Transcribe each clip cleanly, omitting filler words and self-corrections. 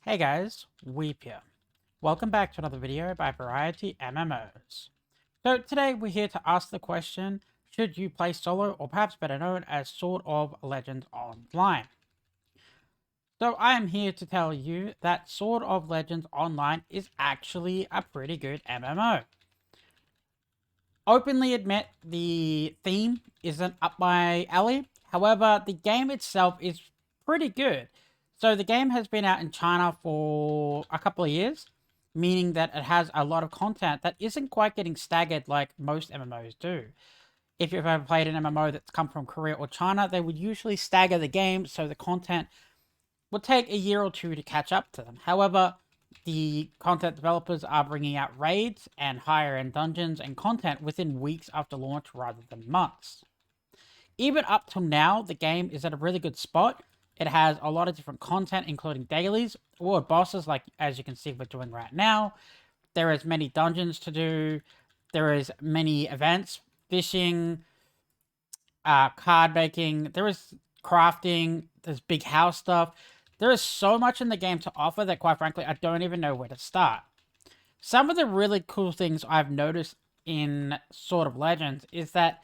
Hey guys, Weep here. Welcome back to another video by Variety MMOs. So today we're here to ask the question, should you play solo or perhaps better known as Sword of Legends Online? So I am here to tell you that Sword of Legends Online is actually a pretty good MMO. Openly admit the theme isn't up my alley, however the game itself is pretty good. So the game has been out in China for a couple of years, meaning that it has a lot of content that isn't quite getting staggered like most MMOs do. If you've ever played an MMO that's come from Korea or China, they would usually stagger the game so the content would take a year or two to catch up to them. However, the content developers are bringing out raids and higher end dungeons and content within weeks after launch rather than months. Even up till now, the game is at a really good spot. It has a lot of different content, including dailies, or bosses, like as you can see we're doing right now. There is many dungeons to do. There is many events, fishing, card making. There is crafting. There's big house stuff. There is so much in the game to offer that, quite frankly, I don't even know where to start. Some of the really cool things I've noticed in Sword of Legends is that,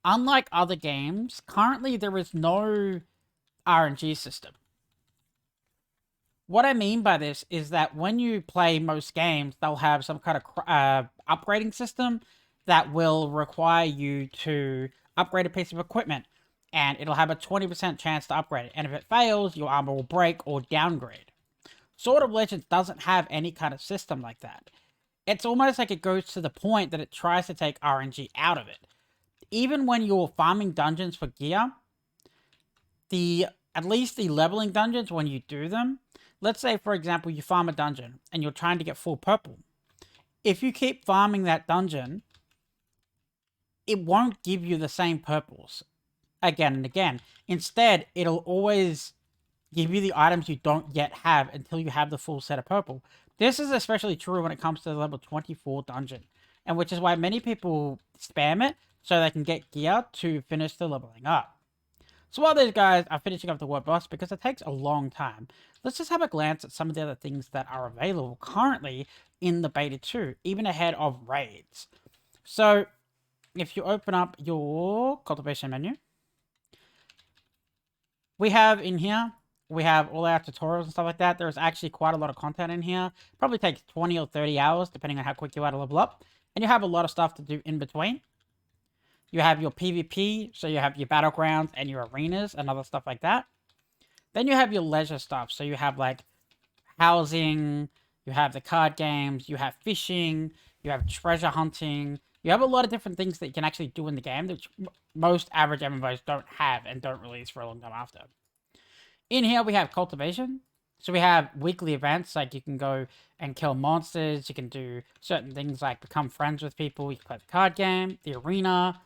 unlike other games, currently there is no RNG system. What I mean by this is that when you play most games, they'll have some kind of upgrading system that will require you to upgrade a piece of equipment, and it'll have a 20% chance to upgrade it. And if it fails, your armor will break or downgrade. Sword of Legends doesn't have any kind of system like that. It's almost like it goes to the point that it tries to take RNG out of it. Even when you're farming dungeons for gear, at least the leveling dungeons, when you do them, let's say, for example, you farm a dungeon and you're trying to get full purple. If you keep farming that dungeon, it won't give you the same purples again and again. Instead, it'll always give you the items you don't yet have until you have the full set of purple. This is especially true when it comes to the level 24 dungeon, and which is why many people spam it so they can get gear to finish the leveling up. So while these guys are finishing up the world boss, because it takes a long time, let's just have a glance at some of the other things that are available currently in the beta 2, even ahead of raids. So if you open up your cultivation menu, we have in here, we have all our tutorials and stuff like that. There's actually quite a lot of content in here. Probably takes 20 or 30 hours, depending on how quick you are to level up. And you have a lot of stuff to do in between. You have your PvP, so you have your battlegrounds and your arenas and other stuff like that. Then you have your leisure stuff. So you have like housing, you have the card games, you have fishing, you have treasure hunting. You have a lot of different things that you can actually do in the game, which most average MMOs don't have and don't release for a long time after. In here, we have cultivation. So we have weekly events, like you can go and kill monsters. You can do certain things like become friends with people. You can play the card game, the arena.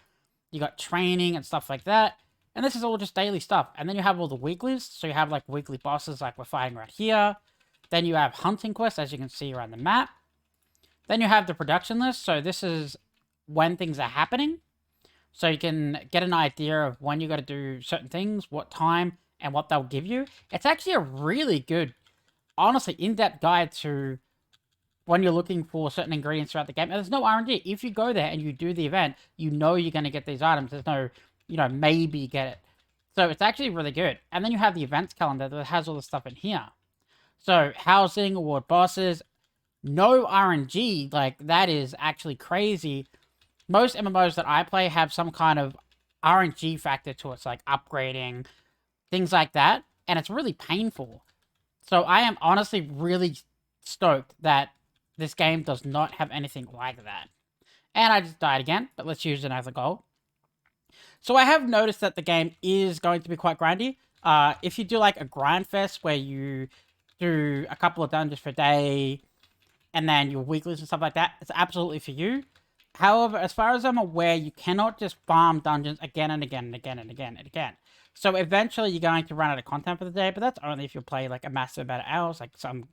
You got training and stuff like that. And this is all just daily stuff. And then you have all the weeklies. So you have like weekly bosses like we're fighting right here. Then you have hunting quests, as you can see around the map. Then you have the production list. So this is when things are happening. So you can get an idea of when you got to do certain things, what time, and what they'll give you. It's actually a really good, honestly, in-depth guide to when you're looking for certain ingredients throughout the game. And there's no RNG. If you go there and you do the event, you know you're going to get these items. There's no, maybe get it. So it's actually really good. And then you have the events calendar that has all the stuff in here. So housing, award bosses, no RNG. Like, that is actually crazy. Most MMOs that I play have some kind of RNG factor to it. So like upgrading, things like that. And it's really painful. So I am honestly really stoked that this game does not have anything like that. And I just died again, but let's use another goal. So I have noticed that the game is going to be quite grindy. If you do like a grind fest where you do a couple of dungeons per day and then your weeklies and stuff like that, it's absolutely for you. However, as far as I'm aware, you cannot just farm dungeons again and again and again and again and again. So eventually you're going to run out of content for the day, but that's only if you play like a massive amount of hours. Like some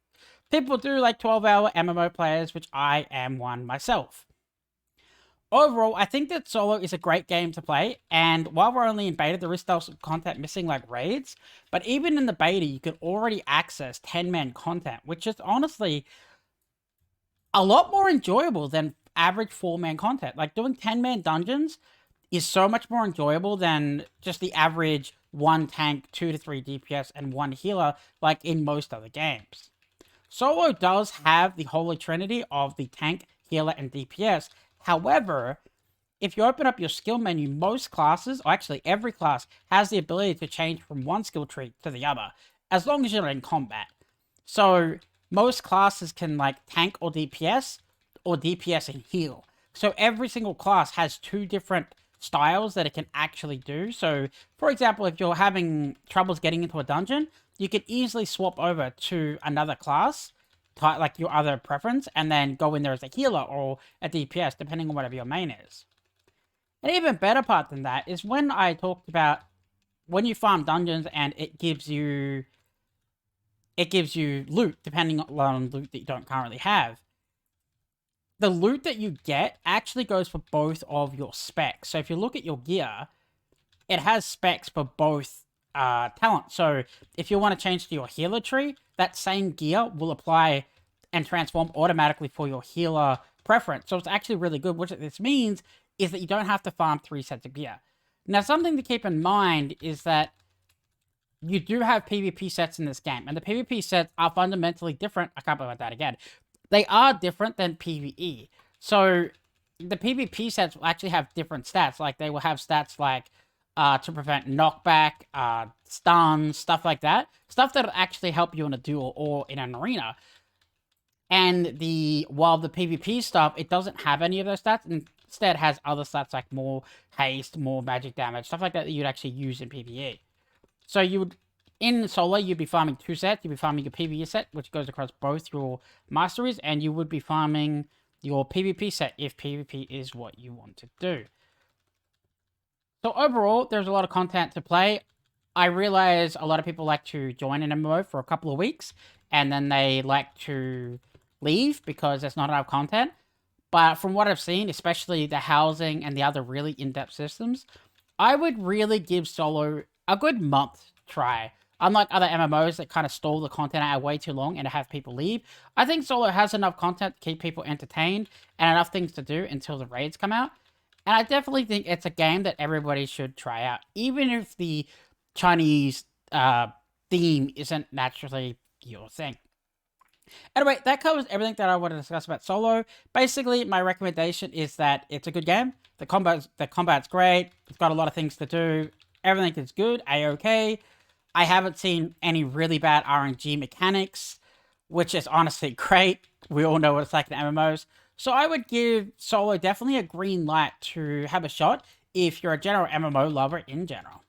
people do, like 12-hour MMO players, which I am one myself. Overall, I think that solo is a great game to play, and while we're only in beta, there is still some content missing like raids, but even in the beta, you can already access 10-man content, which is honestly a lot more enjoyable than average 4-man content. Like, doing 10-man dungeons is so much more enjoyable than just the average 1 tank, 2 to 3 DPS, and 1 healer, like in most other games. Solo does have the holy trinity of the tank, healer, and DPS. However, if you open up your skill menu, most classes, or actually every class, has the ability to change from one skill tree to the other, as long as you're in combat. So, most classes can, like, tank or DPS and heal. So, every single class has 2 different styles that it can actually do. So, for example, if you're having troubles getting into a dungeon, you can easily swap over to another class, like your other preference, and then go in there as a healer or a DPS, depending on whatever your main is. An even better part than that is when I talked about when you farm dungeons and it gives you loot, depending on loot that you don't currently have. The loot that you get actually goes for both of your specs. So if you look at your gear, it has specs for both talents. So if you want to change to your healer tree, that same gear will apply and transform automatically for your healer preference. So it's actually really good. What this means is that you don't have to farm 3 sets of gear. Now, something to keep in mind is that you do have PvP sets in this game, and the PvP sets are fundamentally different. I can't believe that again. They are different than PvE. So the PvP sets will actually have different stats. Like, they will have stats like to prevent knockback, stuns, stuff like that. Stuff that will actually help you in a duel or in an arena. And while the PvP stuff, it doesn't have any of those stats. Instead, it has other stats like more haste, more magic damage, stuff like that you'd actually use in PvE. So in solo, you'd be farming 2 sets. You'd be farming your PvE set, which goes across both your masteries, and you would be farming your PvP set if PvP is what you want to do. So overall, there's a lot of content to play. I realize a lot of people like to join an MMO for a couple of weeks, and then they like to leave because there's not enough content. But from what I've seen, especially the housing and the other really in-depth systems, I would really give solo a good month try. Unlike other MMOs that kind of stall the content out way too long and have people leave, I think solo has enough content to keep people entertained and enough things to do until the raids come out. And I definitely think it's a game that everybody should try out, even if the Chinese theme isn't naturally your thing. Anyway, that covers everything that I want to discuss about solo. Basically, my recommendation is that it's a good game. The combat's great. It's got a lot of things to do. Everything is good, a-okay. I haven't seen any really bad RNG mechanics, which is honestly great. We all know what it's like in MMOs. So I would give solo definitely a green light to have a shot if you're a general MMO lover in general.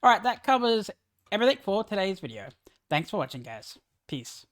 Alright, that covers everything for today's video. Thanks for watching, guys. Peace.